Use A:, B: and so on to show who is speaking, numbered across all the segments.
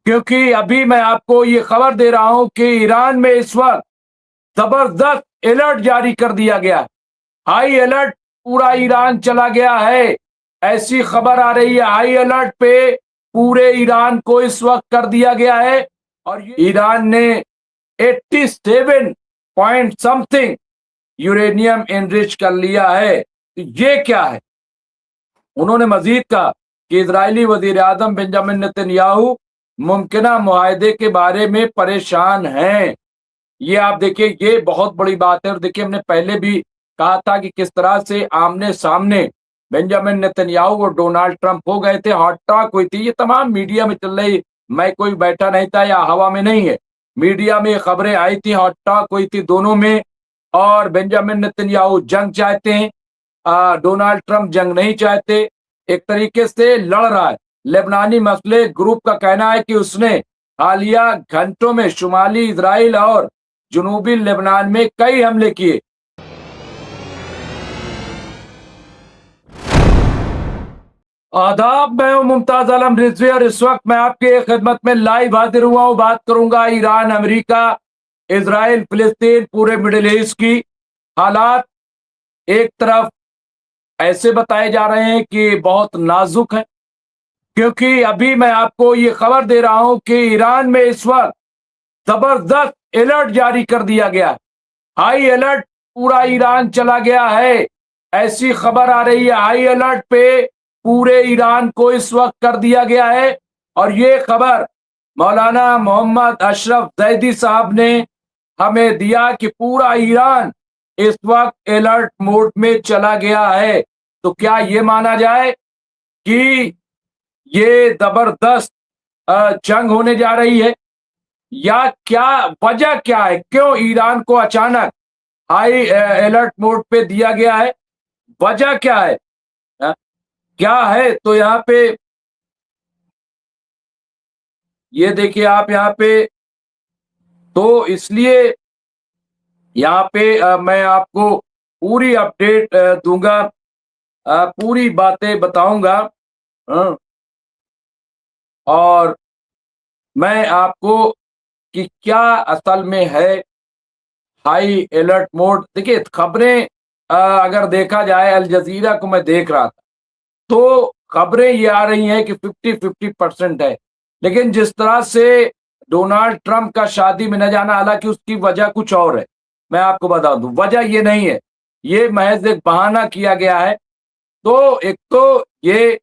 A: क्योंकि अभी मैं आपको ये खबर दे रहा हूं कि ईरान में इस वक्त जबरदस्त अलर्ट जारी कर दिया गया। हाई अलर्ट पूरा ईरान चला गया है। ऐसी खबर आ रही है हाई अलर्ट पे पूरे ईरान को इस वक्त कर दिया गया है। और ये ईरान ने 87 पॉइंट समथिंग यूरेनियम एनरिच कर लिया है। तो ये क्या है? उन्होंने मजीद कहा कि इजरायली वजीर आजम बेंजामिन नेतन्याहू मुमकिना मुआहदे के बारे में परेशान हैं। ये आप देखिए, ये बहुत बड़ी बात है। और देखिए, हमने पहले भी कहा था कि किस तरह से आमने सामने बेंजामिन नेतन्याहू और डोनाल्ड ट्रंप हो गए थे। हॉट टॉक हुई थी, ये तमाम मीडिया में चल रही। मैं कोई बैठा नहीं था या हवा में नहीं है, मीडिया में खबरें आई थी, हॉट टॉक हुई थी दोनों में। और बेंजामिन नेतन्याहू जंग चाहते हैं, डोनाल्ड ट्रंप जंग नहीं चाहते। एक तरीके से लड़ रहा है। लेबनानी मसले ग्रुप का कहना है कि उसने हालिया घंटों में शुमाली इजराइल और जनूबी लेबनान में कई हमले किए। आदाब, मैं हूं मुमताज आलम रिजवी और इस वक्त मैं आपके खिदमत में लाइव हाजिर हुआ हूं। बात करूंगा ईरान, अमेरिका, इजराइल, फिलिस्तीन, पूरे मिडिल ईस्ट की हालात। एक तरफ ऐसे बताए जा रहे हैं कि बहुत नाजुक है, क्योंकि अभी मैं आपको ये खबर दे रहा हूं कि ईरान में इस वक्त जबरदस्त अलर्ट जारी कर दिया गया। हाई अलर्ट पूरा ईरान चला गया है। ऐसी खबर आ रही है हाई अलर्ट पे पूरे ईरान को इस वक्त कर दिया गया है। और ये खबर मौलाना मोहम्मद अशरफ जैदी साहब ने हमें दिया कि पूरा ईरान इस वक्त अलर्ट मोड में चला गया है। तो क्या ये माना जाए कि ये जबरदस्त जंग होने जा रही है, या क्या वजह क्या है, क्यों ईरान को अचानक हाई अलर्ट मोड पे दिया गया है? वजह क्या है? अ, क्या है? तो यहाँ पे ये देखिए आप, यहाँ पे तो इसलिए यहाँ पे मैं आपको पूरी अपडेट दूंगा, पूरी बातें बताऊंगा। अ, और मैं आपको कि क्या असल में है हाई अलर्ट मोड। देखिए खबरें, अगर देखा जाए, अल जजीरा को मैं देख रहा था तो खबरें ये आ रही हैं कि 50-50% है। लेकिन जिस तरह से डोनाल्ड ट्रंप का शादी में न जाना, हालांकि उसकी वजह कुछ और है, मैं आपको बता दूं वजह ये नहीं है, ये महज एक बहाना किया गया है। तो एक तो ये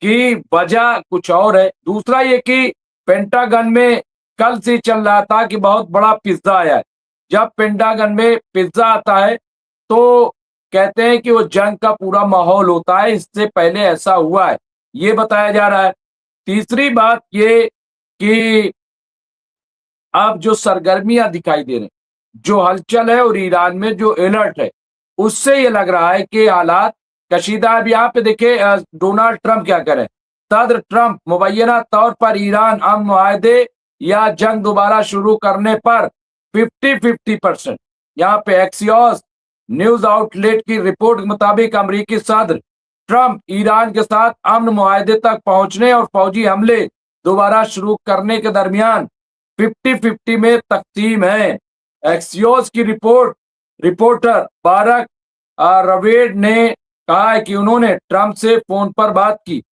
A: कि वजह कुछ और है, दूसरा ये कि पेंटागन में कल से चल रहा था कि बहुत बड़ा पिज्जा आया है। जब पेंटागन में पिज्जा आता है तो कहते हैं कि वो जंग का पूरा माहौल होता है, इससे पहले ऐसा हुआ है, ये बताया जा रहा है। तीसरी बात ये कि अब जो सरगर्मियां दिखाई दे रही, जो हलचल है और ईरान में जो अलर्ट है, उससे ये लग रहा है कि हालात कशीदा। अब यहाँ पे देखे डोनाल्ड ट्रंप क्या करें। सदर ट्रंप मुबैना तौर पर ईरान अमन मुआहदे या जंग दोबारा शुरू करने पर 50-50%। यहाँ पे एक्सियोस न्यूज आउटलेट की रिपोर्ट के मुताबिक अमरीकी सदर ट्रंप ईरान के साथ अमन मुआहदे तक पहुंचने और फौजी हमले दोबारा शुरू करने के दरमियान 50-50 में तकसीम है। एक्सियोस की रिपोर्टर बारक रवेड ने कहा है कि उन्होंने ट्रंप से फोन पर बात की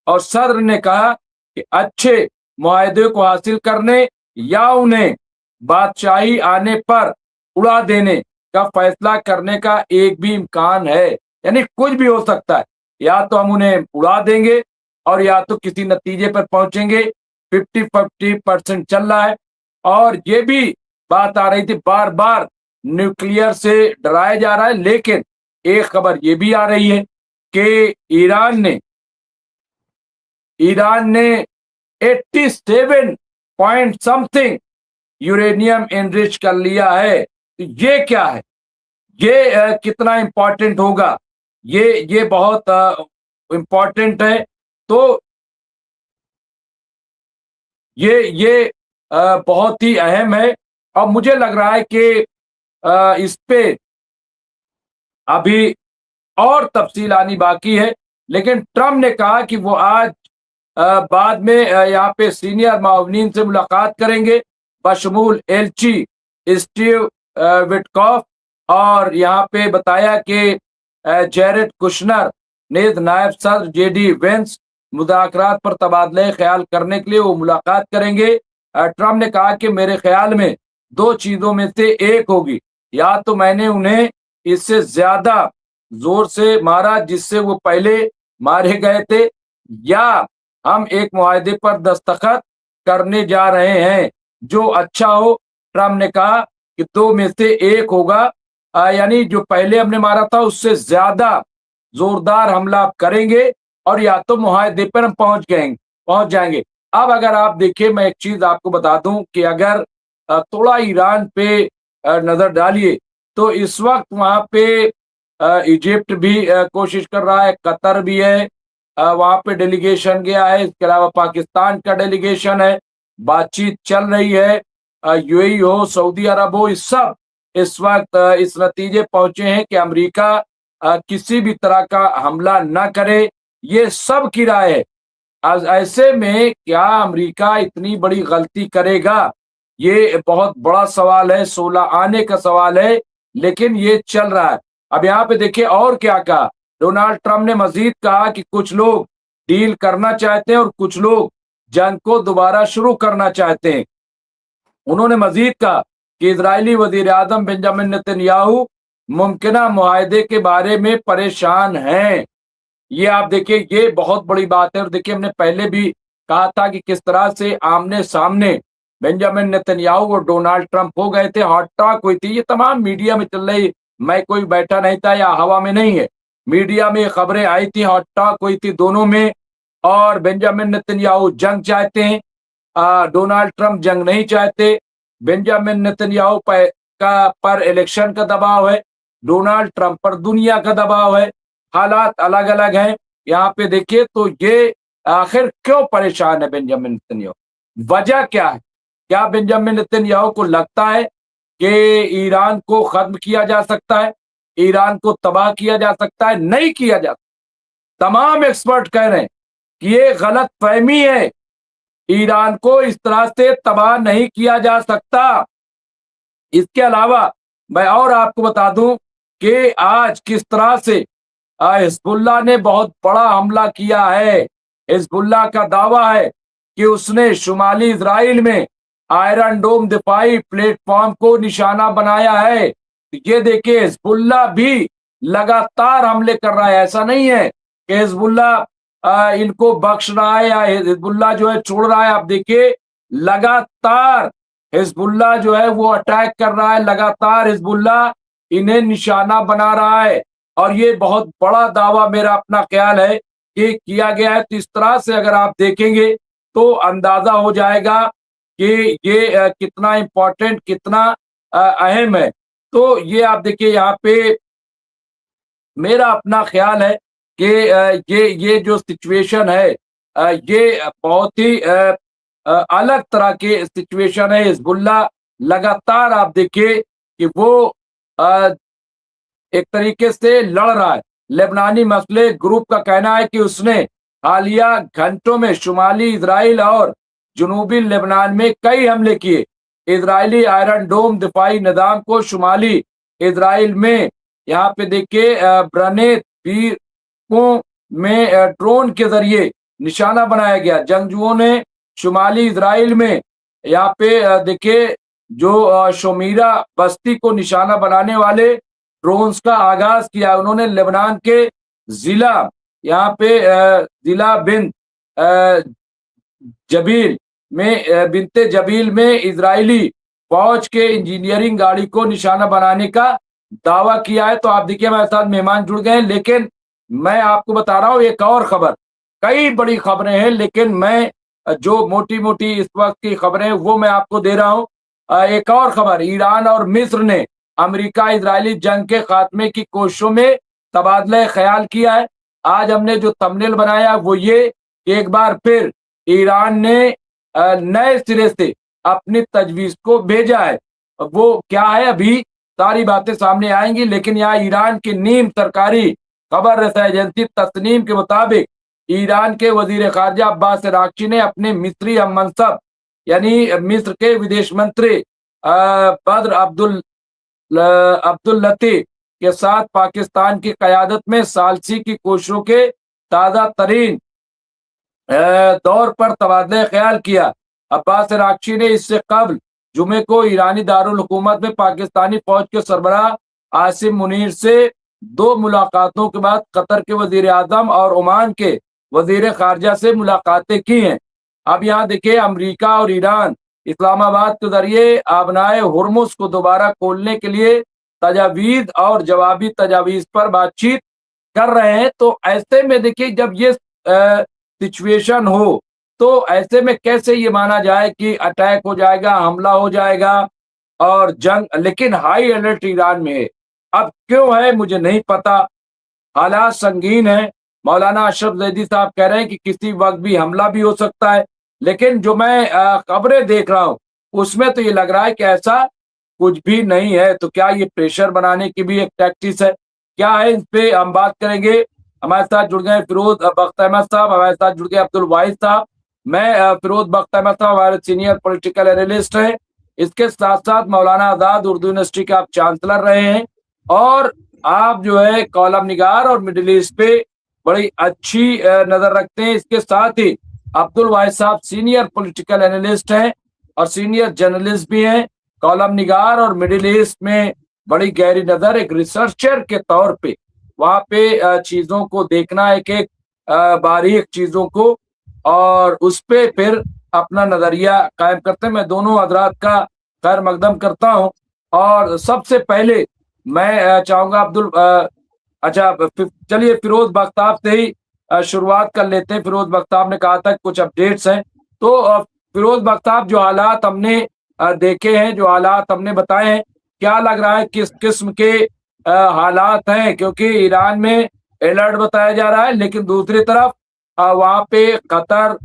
A: और सदर ने कहा कि अच्छे मुआहदे को हासिल करने या उन्हें बादशाही आने पर उड़ा देने का फैसला करने का एक भी इम्कान है। यानी कुछ भी हो सकता है, या तो हम उन्हें उड़ा देंगे और या तो किसी नतीजे पर पहुंचेंगे। 50-50% चल रहा है। और ये भी बात आ रही थी, बार बार न्यूक्लियर से डराया जा रहा है, लेकिन एक खबर ये भी आ रही है कि ईरान ने 87 पॉइंट समथिंग यूरेनियम एनरिच कर लिया है। तो ये क्या है? ये कितना इंपॉर्टेंट होगा? ये बहुत इंपॉर्टेंट है। तो ये बहुत ही अहम है। और मुझे लग रहा है कि इस पे अभी और तफसील आनी बाकी है। लेकिन ट्रम्प ने कहा कि वो आज बाद में यहाँ पे सीनियर मावनीन से मुलाकात करेंगे बशमूल एलची स्टीव विटकॉफ, और यहाँ पे बताया कि जेरेड कुशनर ने नायब सदर जेडी वेंस मुज़ाकरात पर तबादले ख्याल करने के लिए वो मुलाकात करेंगे। ट्रम्प ने कहा कि मेरे ख्याल में दो चीजों में से एक होगी, या तो मैंने उन्हें इससे ज्यादा जोर से मारा जिससे वो पहले मारे गए थे, या हम एक मुआहदे पर दस्तखत करने जा रहे हैं जो अच्छा हो। ट्रम्प ने कहा कि दो में से एक होगा, यानी जो पहले हमने मारा था उससे ज्यादा जोरदार हमला आप करेंगे, और या तो मुआहदे पर हम पहुंच जाएंगे। अब अगर आप देखिए, मैं एक चीज आपको बता दूं कि अगर थोड़ा ईरान पे नजर डालिए तो इस वक्त वहां पे इजिप्ट भी कोशिश कर रहा है, कतर भी है, वहां पे डेलीगेशन गया है, इसके अलावा पाकिस्तान का डेलीगेशन है, बातचीत चल रही है। यूएई हो, सऊदी अरब हो, इस सब इस वक्त इस नतीजे पहुंचे हैं कि अमेरिका किसी भी तरह का हमला न करे, ये सब की राय है। आज ऐसे में क्या अमेरिका इतनी बड़ी गलती करेगा, ये बहुत बड़ा सवाल है, 16 आने का सवाल है, लेकिन ये चल रहा है। अब यहाँ पे देखिए और क्या कहा डोनाल्ड ट्रंप ने, मजीद कहा कि कुछ लोग डील करना चाहते हैं और कुछ लोग जंग को दोबारा शुरू करना चाहते हैं। उन्होंने मजीद कहा कि इजरायली वजीर आजम बेंजामिन नेतन्याहू मुमकिना मुआहदे के बारे में परेशान हैं। ये आप देखिए, ये बहुत बड़ी बात है। और देखिए, हमने पहले भी कहा था कि किस तरह से आमने सामने बेंजामिन नेतन्याहू और डोनाल्ड ट्रंप हो गए थे, हॉट टॉक हुई थी, ये तमाम मीडिया में चल रही, मैं कोई बैठा नहीं था या हवा में नहीं है, मीडिया में खबरें आई थी, हॉट टॉक हुई थी दोनों में। और बेंजामिन नेतन्याहू जंग चाहते हैं, डोनाल्ड ट्रंप जंग नहीं चाहते। बेंजामिन नेतन्याहू पर इलेक्शन का दबाव है, डोनाल्ड ट्रंप पर दुनिया का दबाव है, हालात अलग अलग हैं। यहाँ पे देखिए तो ये आखिर क्यों परेशान है बेंजामिन नेतन्याहू, वजह क्या है? क्या बेंजामिन नेतन्याहू को लगता है कि ईरान को खत्म किया जा सकता है, ईरान को तबाह किया जा सकता है? नहीं किया जा सकता। तमाम एक्सपर्ट कह रहे हैं कि ये गलत फहमी है, ईरान को इस तरह से तबाह नहीं किया जा सकता। इसके अलावा मैं और आपको बता दूं कि आज किस तरह से हिजबुल्लाह ने बहुत बड़ा हमला किया है। हिजबुल्लाह का दावा है कि उसने शुमाली इजराइल में आयरन डोम दिफाई प्लेटफॉर्म को निशाना बनाया है। ये देखिए, हिजबुल्लाह भी लगातार हमले कर रहा है। ऐसा नहीं है कि हिजबुल्लाह इनको बख्श रहा है या हिजबुल्लाह जो है छोड़ रहा है। आप देखिए, लगातार हिजबुल्लाह जो है वो अटैक कर रहा है, लगातार हिजबुल्लाह इन्हें निशाना बना रहा है। और ये बहुत बड़ा दावा मेरा अपना ख्याल है कि किया गया है। तो इस तरह से अगर आप देखेंगे तो अंदाजा हो जाएगा कि ये कितना इम्पोर्टेंट, कितना अहम है। तो ये आप देखिए, यहाँ पे मेरा अपना ख्याल है कि ये जो सिचुएशन है ये बहुत ही अलग तरह के सिचुएशन है। हिजबुल्लाह लगातार आप देखिए कि वो एक तरीके से लड़ रहा है। लेबनानी मसले ग्रुप का कहना है कि उसने हालिया घंटों में शुमाली इजराइल और जनूबी लेबनान में कई हमले किए। इजरायली आयरन डोम दिफाई निजाम को शुमाली इजराइल में, यहाँ पे देखिए, ब्रनेत पीरों में ड्रोन के जरिए निशाना बनाया गया। जंगजुओं ने शुमाली इजराइल में यहाँ पे देखिए जो शोमीरा बस्ती को निशाना बनाने वाले ड्रोन्स का आगाज किया। उन्होंने लेबनान के जिला, यहाँ पे जिला जबील बिनते जबील में इजरायली फौज के इंजीनियरिंग गाड़ी को निशाना बनाने का दावा किया है। तो आप देखिए, हमारे साथ मेहमान जुड़ गए हैं, लेकिन मैं आपको बता रहा हूँ एक और खबर, कई बड़ी खबरें हैं, लेकिन मैं जो मोटी मोटी इस वक्त की खबरें हैं वो मैं आपको दे रहा हूँ। एक और खबर, ईरान और मिस्र ने अमेरिका इजरायली जंग के खात्मे की कोशिशों में तबादला ख्याल किया है। आज हमने जो थंबनेल बनाया वो ये कि एक बार फिर ईरान ने नए सिरे से अपनी तजवीज को भेजा है। वो क्या है, अभी सारी बातें सामने आएंगी, लेकिन यहाँ ईरान की नीम सरकारी खबर रसा एजेंसी तस्नीम के मुताबिक ईरान के वजीर खारजा अब्बास अरागची ने अपने मिस्री हम मनसब यानी मिस्र के विदेश मंत्री बद्र अब्दुल लतीफ के साथ पाकिस्तान की कयादत में सालसी की कोशिशों के ताज़ा तरीन दौर पर तबादला ख्याल किया। अब्बास अरागची ने इससे कबल जुमे को ईरानी दारुल हुकूमत में पाकिस्तानी फौज के सरबराह आसिम मुनीर से 2 मुलाकातों के बाद कतर के वजीर आजम और ओमान के वजीर खारजा से मुलाकातें की हैं। अब यहाँ देखिए, अमरीका और ईरान इस्लामाबाद के जरिए आबनाए हुर्मुज को दोबारा खोलने के लिए तजावीज और जवाबी तजावीज पर बातचीत कर रहे हैं। तो ऐसे में देखिए, जब ये सिचुएशन हो तो ऐसे में कैसे ये माना जाए कि अटैक हो जाएगा, हमला हो जाएगा और जंग, लेकिन हाई अलर्ट ईरान में है। अब क्यों है मुझे नहीं पता, हालात संगीन है। मौलाना अशरफ जैदी साहब कह रहे हैं कि किसी वक्त भी हमला भी हो सकता है, लेकिन जो मैं खबरें देख रहा हूं उसमें तो ये लग रहा है कि ऐसा कुछ भी नहीं है। तो क्या ये प्रेशर बनाने की भी एक टैक्टिस है, क्या है, इस पे हम बात करेंगे। हमारे साथ जुड़ गए फिरोज बख्त अहमद साहब, हमारे साथ जुड़ गए अब्दुल वाहिद साहब। मैं फिरोज बख्त अहमद साहब हमारे सीनियर पॉलिटिकल एनालिस्ट हैं। इसके साथ साथ मौलाना आजाद उर्दू यूनिवर्सिटी के आप चांसलर रहे हैं और आप जो है कॉलम निगार और मिडिल ईस्ट पे बड़ी अच्छी नजर रखते हैं। इसके साथ ही अब्दुल वाहिद साहब सीनियर पॉलिटिकल एनालिस्ट हैं और सीनियर जर्नलिस्ट भी हैं, कॉलम निगार और मिडिल ईस्ट में बड़ी गहरी नजर, एक रिसर्चर के तौर पे वहां पे चीजों को देखना, एक एक बारीक चीजों को, और उस पे फिर अपना नजरिया कायम करते हैं। मैं दोनों हजरात का खैर मकदम करता हूं और सबसे पहले मैं चाहूंगा अच्छा चलिए फिरोज बख्ताब से ही शुरुआत कर लेते हैं। फिरोज बख्ताब ने कहा था कुछ अपडेट्स हैं, तो फिरोज बख्ताब, जो हालात हमने देखे हैं, जो हालात हमने बताए हैं, क्या लग रहा है किस किस्म के हालात हैं? क्योंकि ईरान में अलर्ट बताया जा रहा है, लेकिन दूसरी तरफ वहां पे कतर,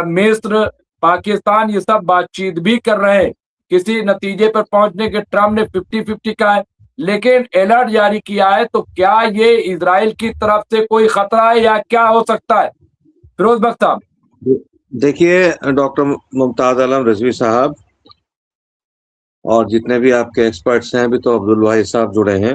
A: मिस्र, पाकिस्तान ये सब बातचीत भी कर रहे हैं किसी नतीजे पर पहुंचने के। ट्रम्प ने 50-50 का है, लेकिन अलर्ट जारी किया है। तो क्या ये इजराइल की तरफ से कोई खतरा है या क्या हो सकता है? फिरोज बख्ताब।
B: देखिए डॉक्टर मुमताज आलम रिजवी साहब और जितने भी आपके एक्सपर्ट्स हैं, अभी तो अब्दुल वाहिद साहब जुड़े हैं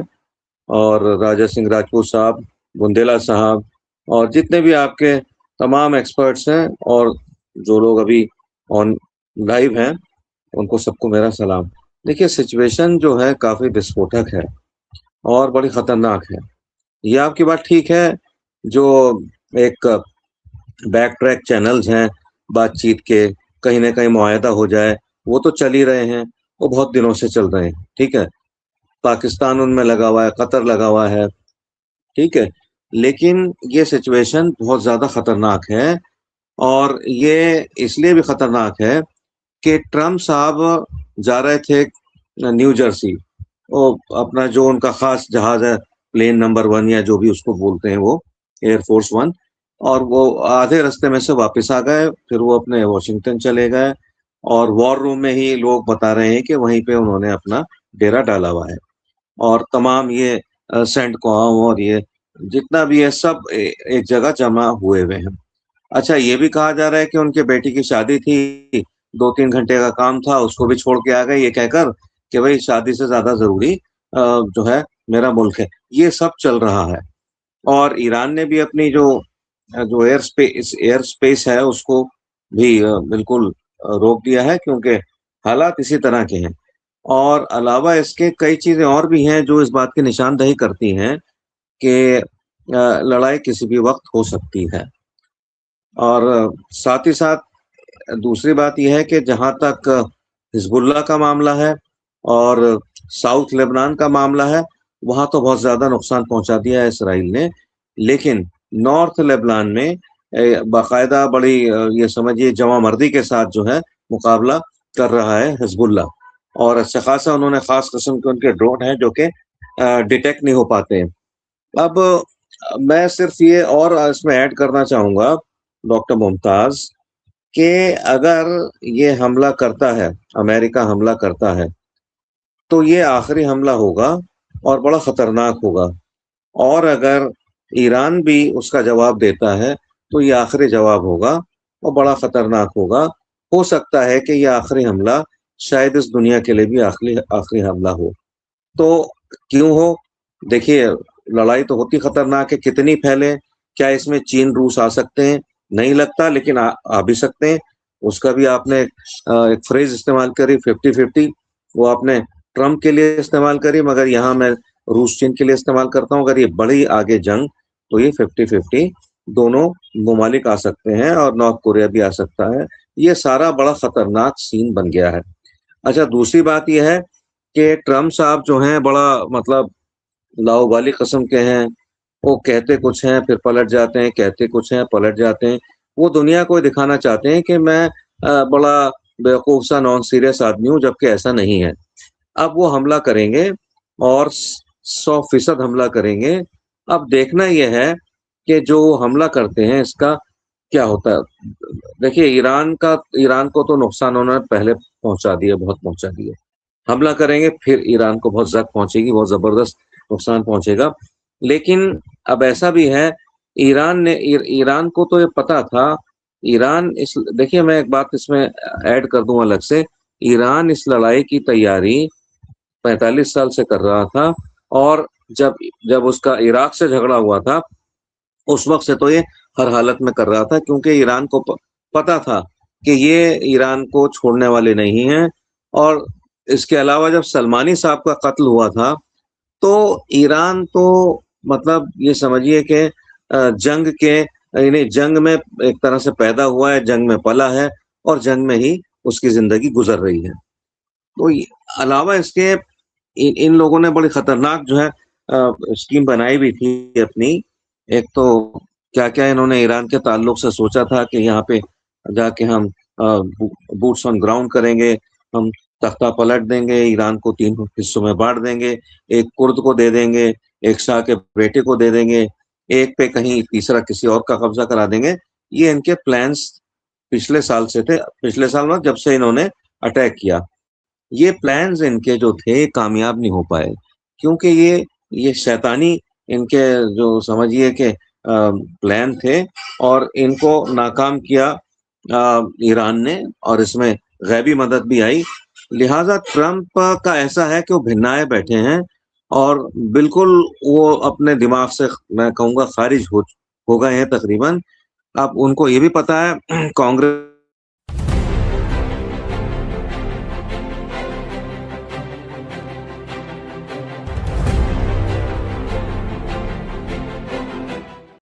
B: और राजा सिंह राजपूत साहब, बुंदेला साहब और जितने भी आपके तमाम एक्सपर्ट्स हैं और जो लोग अभी ऑन लाइव हैं, उनको सबको मेरा सलाम। देखिए सिचुएशन जो है काफ़ी विस्फोटक है और बड़ी ख़तरनाक है। ये आपकी बात ठीक है, जो एक बैक ट्रैक चैनल्स हैं बातचीत के, कहीं ना कहीं मुआहदा हो जाए, वो तो चल ही रहे हैं, वो बहुत दिनों से चल रहे हैं, ठीक है। पाकिस्तान उनमें लगा हुआ है, कतर लगा हुआ है, ठीक है। लेकिन ये सिचुएशन बहुत ज़्यादा ख़तरनाक है और ये इसलिए भी ख़तरनाक है कि ट्रम्प साहब जा रहे थे न्यू जर्सी, वो अपना जो उनका ख़ास जहाज़ है, प्लेन नंबर 1 या जो भी उसको बोलते हैं, वो एयरफोर्स 1, और वो आधे रास्ते में से वापस आ गए। फिर वो अपने वाशिंगटन चले गए और वॉर रूम में ही लोग बता रहे हैं कि वहीं पे उन्होंने अपना डेरा डाला हुआ है और तमाम ये सेंटकॉम और ये जितना भी है सब एक जगह जमा हुए हुए हैं। अच्छा, ये भी कहा जा रहा है कि उनके बेटी की शादी थी, 2-3 घंटे का काम था, उसको भी छोड़ के आ गए ये कहकर कि भाई शादी से ज़्यादा ज़रूरी जो है मेरा मुल्क है। ये सब चल रहा है और ईरान ने भी अपनी जो एयर स्पेस है उसको भी बिल्कुल रोक दिया है, क्योंकि हालात इसी तरह के हैं। और अलावा इसके कई चीज़ें और भी हैं जो इस बात की निशानदही करती हैं कि लड़ाई किसी भी वक्त हो सकती है। और साथ ही साथ दूसरी बात यह है कि जहाँ तक हिजबुल्लाह का मामला है और साउथ लेबनान का मामला है, वहाँ तो बहुत ज़्यादा नुकसान पहुँचा दिया है इसराइल ने, लेकिन नॉर्थ लेबनान में बाकायदा बड़ी ये समझिए जवामर्दी के साथ जो है मुकाबला कर रहा है हिजबुल्लाह, और अच्छा खासा उन्होंने ख़ास किस्म के उनके ड्रोन हैं जो कि डिटेक्ट नहीं हो पाते हैं। अब मैं सिर्फ ये और इसमें ऐड करना चाहूँगा डॉक्टर मुमताज़, कि अगर ये हमला करता है, अमेरिका हमला करता है, तो ये आखिरी हमला होगा और बड़ा ख़तरनाक होगा। और अगर ईरान भी उसका जवाब देता है, तो ये आखिरी जवाब होगा और बड़ा खतरनाक होगा। हो सकता है कि ये आखिरी हमला शायद इस दुनिया के लिए भी आखिरी आखिरी हमला हो। तो क्यों हो? देखिए, लड़ाई तो होती खतरनाक है, कितनी फैले, क्या इसमें चीन रूस आ सकते हैं? नहीं लगता, लेकिन आ भी सकते हैं। उसका भी आपने एक फ्रेज इस्तेमाल करी 50-50, वो आपने ट्रंप के लिए इस्तेमाल करी, मगर यहाँ मैं रूस चीन के लिए इस्तेमाल करता हूँ। अगर ये बढ़ी आगे जंग, तो ये 50-50 दोनों ममालिक आ सकते हैं और नॉर्थ कोरिया भी आ सकता है। ये सारा बड़ा खतरनाक सीन बन गया है। अच्छा, दूसरी बात ये है कि ट्रम्प साहब जो हैं बड़ा मतलब लाओबाली किस्म के हैं। वो कहते कुछ हैं, फिर पलट जाते हैं, कहते कुछ हैं, पलट जाते हैं। वो दुनिया को दिखाना चाहते हैं कि मैं बड़ा बेवकूफ़ सा नॉन सीरियस आदमी हूँ, जबकि ऐसा नहीं है। अब वो हमला करेंगे और 100% हमला करेंगे। अब देखना ये है कि जो वो हमला करते हैं इसका क्या होता है। देखिए, ईरान को तो नुकसान उन्होंने पहले पहुँचा दिया, बहुत पहुँचा दिया। हमला करेंगे, फिर ईरान को बहुत ज़ख्म पहुँचेगी, बहुत ज़बरदस्त नुकसान पहुँचेगा। लेकिन अब ऐसा भी है, ईरान को तो ये पता था। ईरान इस देखिए, मैं एक बात इसमें ऐड कर दूँ अलग से। ईरान इस लड़ाई की तैयारी 45 साल से कर रहा था, और जब जब उसका इराक से झगड़ा हुआ था, उस वक़्त से तो ये हर हालत में कर रहा था, क्योंकि ईरान को पता था कि ये ईरान को छोड़ने वाले नहीं हैं। और इसके अलावा जब सलमानी साहब का कत्ल हुआ था, तो ईरान तो मतलब ये समझिए कि जंग के यानी जंग में एक तरह से पैदा हुआ है, जंग में पला है और जंग में ही उसकी ज़िंदगी गुज़र रही है। तो ये अलावा इसके इन लोगों ने बड़ी खतरनाक जो है स्कीम बनाई भी थी अपनी। एक तो क्या-क्या इन्होंने ईरान के ताल्लुक से सोचा था कि यहाँ पे जाके हम बूट्स ऑन ग्राउंड करेंगे, हम तख्ता पलट देंगे, ईरान को 3 हिस्सों में बाँट देंगे, एक कुर्द को दे देंगे, एक शाह के बेटे को दे देंगे, एक पे कहीं तीसरा किसी और का कब्ज़ा करा देंगे। ये इनके प्लान्स पिछले साल से थे, पिछले साल मतलब जब से इन्होंने अटैक किया। ये प्लान्स इनके जो थे कामयाब नहीं हो पाए, क्योंकि ये शैतानी इनके जो समझिए कि प्लान थे, और इनको नाकाम किया ईरान ने, और इसमें गैबी मदद भी आई। लिहाजा ट्रंप का ऐसा है कि वो भिन्नाए बैठे हैं, और बिल्कुल वो अपने दिमाग से मैं कहूँगा खारिज हो गए हैं तकरीबन। अब उनको ये भी पता है कांग्रेस